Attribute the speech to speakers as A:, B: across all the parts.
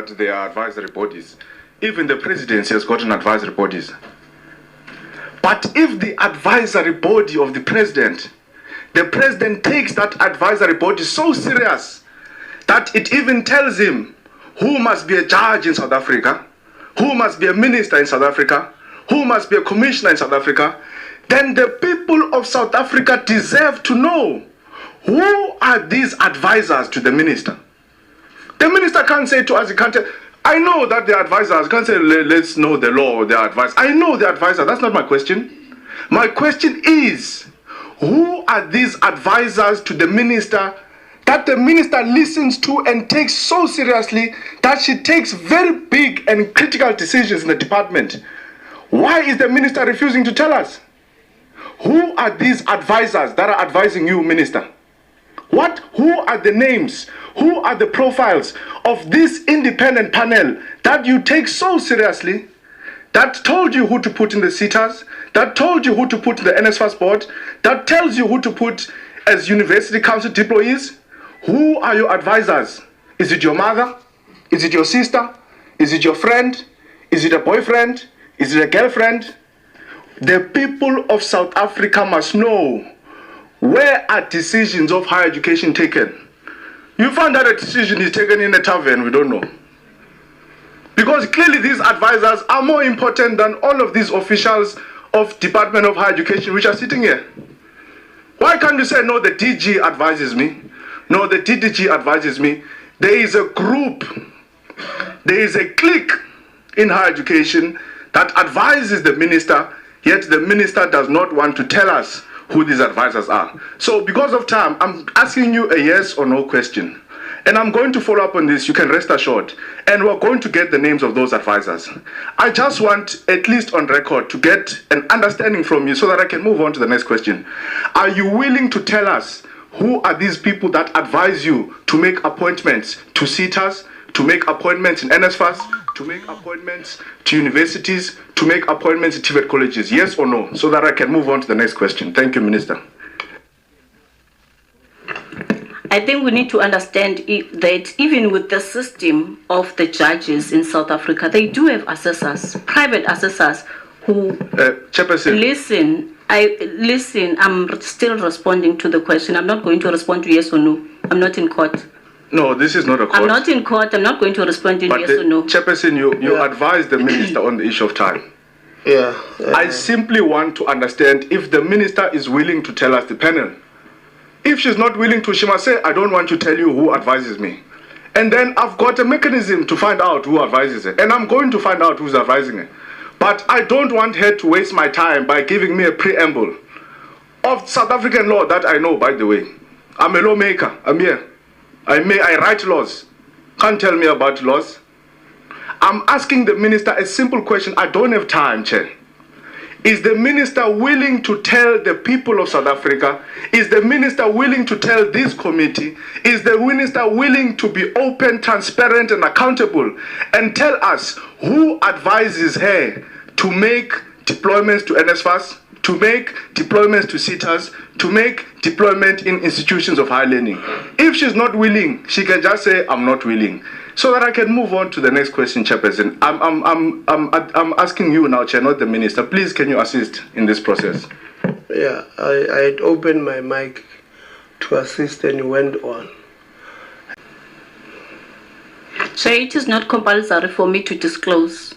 A: There are advisory bodies. Even the presidency has gotten advisory bodies. But if the advisory body of the president takes that advisory body so serious that it even tells him who must be a judge in South Africa, who must be a minister in South Africa, who must be a commissioner in South Africa, then the people of South Africa deserve to know who are these advisors to the minister. The minister can't say to us, he can't tell, I know that the advisors can't say, let's know the law or the advice. I know the advisor. That's not my question. My question is, who are these advisors to the minister that the minister listens to and takes so seriously that she takes very big and critical decisions in the department? Why is the minister refusing to tell us? Who are these advisors that are advising you, minister? Who are the names? Who are the profiles of this independent panel that you take so seriously, that told you who to put in the sitters, that told you who to put in the NSFAS board, that tells you who to put as university council deployees? Who are your advisors? Is it your mother? Is it your sister? Is it your friend? Is it a boyfriend? Is it a girlfriend? The people of South Africa must know, where are decisions of higher education taken? You find that a decision is taken in a tavern, we don't know. Because clearly these advisors are more important than all of these officials of Department of Higher Education which are sitting here. Why can't you say, no, the DG advises me? No, the DDG advises me. There is a group, there is a clique in higher education that advises the minister, yet the minister does not want to tell us who these advisors are. So because of time, I'm asking you a yes or no question. And I'm going to follow up on this, you can rest assured. And we're going to get the names of those advisors. I just want, at least on record, to get an understanding from you so that I can move on to the next question. Are you willing to tell us who are these people that advise you to make appointments to sitters, to make appointments in NSFAS, to make appointments to universities, to make appointments in TVET colleges? Yes or no? So that I can move on to the next question. Thank you, Minister.
B: I think we need to understand that even with the system of the judges in South Africa, they do have assessors, private assessors who listen. I'm still responding to the question. I'm not going to respond to yes or no. I'm not in court.
A: No, this is not a court.
B: I'm not in court. I'm not going to respond in yes or no.
A: Chairperson, you advised the minister on the issue of time.
C: Yeah.
A: I simply want to understand if the minister is willing to tell us the panel. If she's not willing to, she must say, I don't want to tell you who advises me. And then I've got a mechanism to find out who advises her. And I'm going to find out who's advising her. But I don't want her to waste my time by giving me a preamble of South African law that I know, by the way. I'm a lawmaker. I'm here. I write laws. Can't tell me about laws. I'm asking the minister a simple question. I don't have time, Chair. Is the minister willing to tell the people of South Africa? Is the minister willing to tell this committee? Is the minister willing to be open, transparent, and accountable and tell us who advises her to make deployments to NSFAS, to make deployments to sitters, to make deployment in institutions of higher learning? If she's not willing, she can just say, I'm not willing. So that I can move on to the next question, Chairperson. I'm asking you now, Chair, not the minister. Please, can you assist in this process?
C: Yeah, I had opened my mic to assist and you went on.
B: So it is not compulsory for me to disclose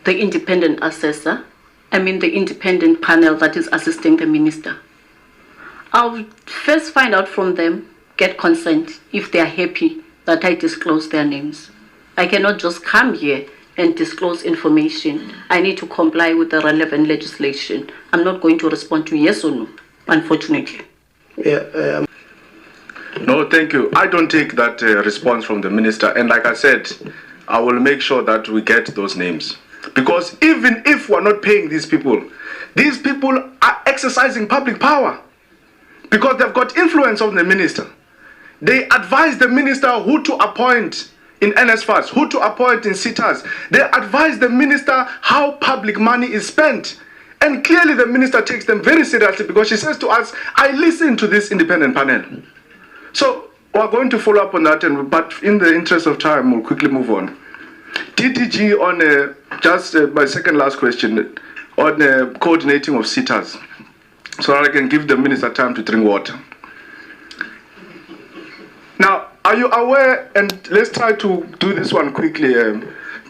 B: the independent assessor, the independent panel that is assisting the minister. I'll first find out from them, get consent, if they are happy that I disclose their names. I cannot just come here and disclose information. I need to comply with the relevant legislation. I'm not going to respond to yes or no, unfortunately.
C: Yeah.
A: No, thank you. I don't take that response from the minister. And like I said, I will make sure that we get those names. Because even if we're not paying these people are exercising public power. Because they've got influence on the minister. They advise the minister who to appoint in NSFAS, who to appoint in sitters. They advise the minister how public money is spent. And clearly the minister takes them very seriously because she says to us, I listen to this independent panel. So we're going to follow up on that, but in the interest of time, we'll quickly move on. DDG on just my second last question on coordinating of sitters, so that I can give the minister time to drink water. Now, are you aware, and let's try to do this one quickly,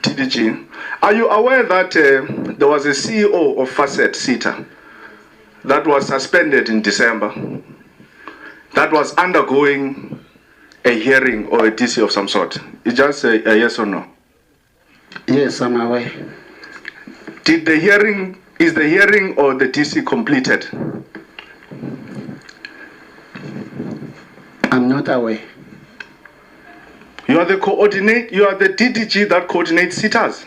A: DDG, are you aware that there was a CEO of Facet Sitter that was suspended in December, that was undergoing a hearing or a DC of some sort? It's just a yes or no?
D: Yes, I'm aware.
A: Is the hearing or the DC completed?
D: I'm not aware.
A: You are the DDG that coordinates sitters.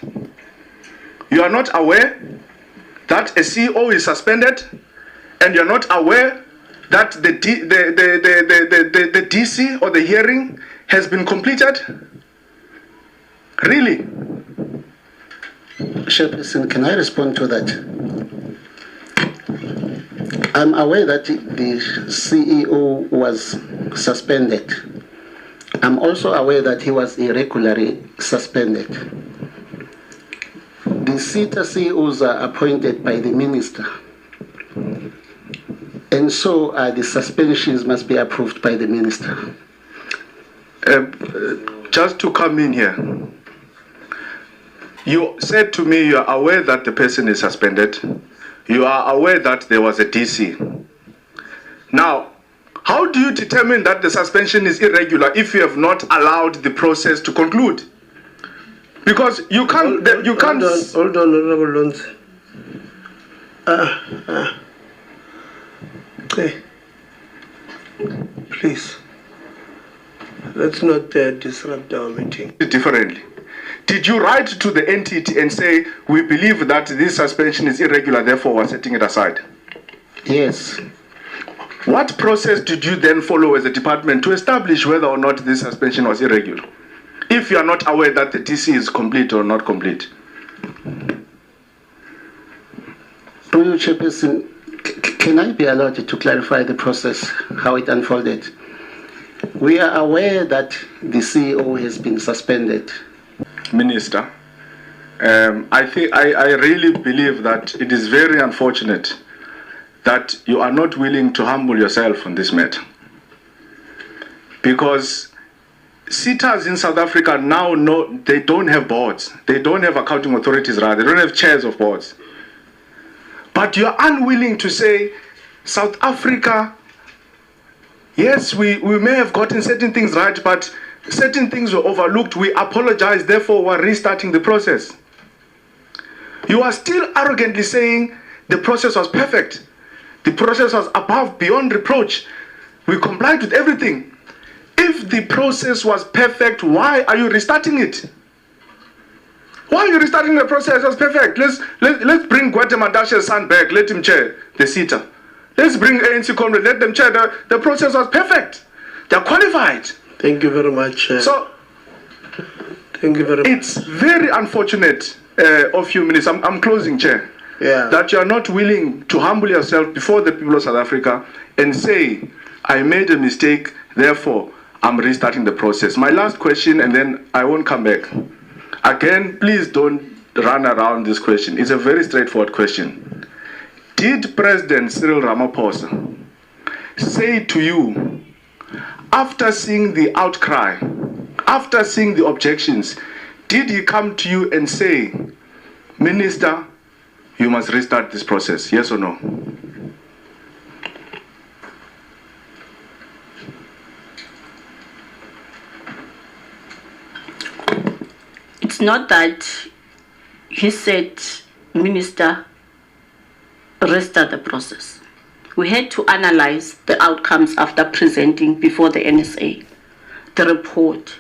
A: You are not aware that a CEO is suspended, and you're not aware that the DC or the hearing has been completed? Really?
D: Chairperson, can I respond to that? I'm aware that the CEO was suspended. I'm also aware that he was irregularly suspended. The sitter CEOs are appointed by the minister, and so the suspensions must be approved by the minister.
A: Just to come in here, you said to me you are aware that the person is suspended. You are aware that there was a DC. Now, how do you determine that the suspension is irregular if you have not allowed the process to conclude? Because you can't.
C: Hold on, Honorable Lonzi. Okay. Please, let's not disrupt our meeting.
A: Differently. Did you write to the entity and say, we believe that this suspension is irregular, therefore we're setting it aside?
D: Yes.
A: What process did you then follow as a department to establish whether or not this suspension was irregular, if you are not aware that the DC is complete or not complete?
D: Chairperson, can I be allowed to clarify the process, how it unfolded? We are aware that the CEO has been suspended.
A: Minister, I really believe that it is very unfortunate that you are not willing to humble yourself on this matter. Because sitters in South Africa now know they don't have boards. They don't have accounting authorities, rather. They don't have chairs of boards. But you are unwilling to say, South Africa, yes, we may have gotten certain things right, but certain things were overlooked. We apologize, therefore we're restarting the process. You are still arrogantly saying the process was perfect. The process was above, beyond reproach. We complied with everything. If the process was perfect, why are you restarting it? Why are you restarting the process? It was perfect. Let's bring Guatemal's son back. Let him chair the sitter. Let's bring ANC Congress. Let them chair. The process was perfect. They're qualified.
C: Thank you very much.
A: Thank you very much. It's very unfortunate of you, Minister. I'm closing, Chair.
C: Yeah.
A: That you are not willing to humble yourself before the people of South Africa and say, I made a mistake, therefore I'm restarting the process. My last question, and then I won't come back. Again, please don't run around this question. It's a very straightforward question. Did President Cyril Ramaphosa say to you, after seeing the outcry, after seeing the objections, did he come to you and say, Minister, you must restart this process, yes or no?
B: It's not that he said, Minister, restart the process. We had to analyze the outcomes after presenting before the NSA, the report.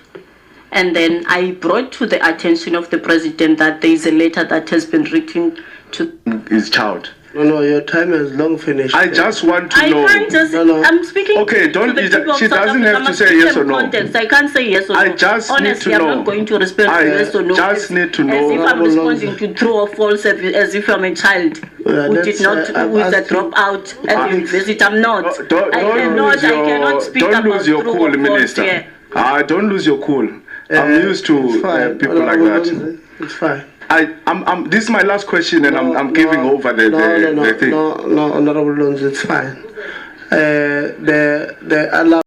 B: And then I brought to the attention of the President that there is a letter that has been written to
A: his child.
C: No, your time has long finished.
A: I just want to know.
B: I can't just.
C: No.
B: I'm speaking.
A: Okay,
B: to the people of
A: she
B: South
A: doesn't
B: Africa.
A: have to say yes or no.
B: Context. I can't say yes or no.
A: I just
B: Honestly,
A: need to know.
B: I'm not going to respond to yes or no.
A: Just need to know.
B: As if I'm responding to true or false, as if I'm a child. who did not, who is a dropout at the university. I'm not. I cannot speak
A: don't lose your cool, Minister. Don't lose your cool. I'm used to people like that.
C: It's fine.
A: This is my last question, and I'm giving over the thing.
C: No, Honorable Lonzi, it's fine. The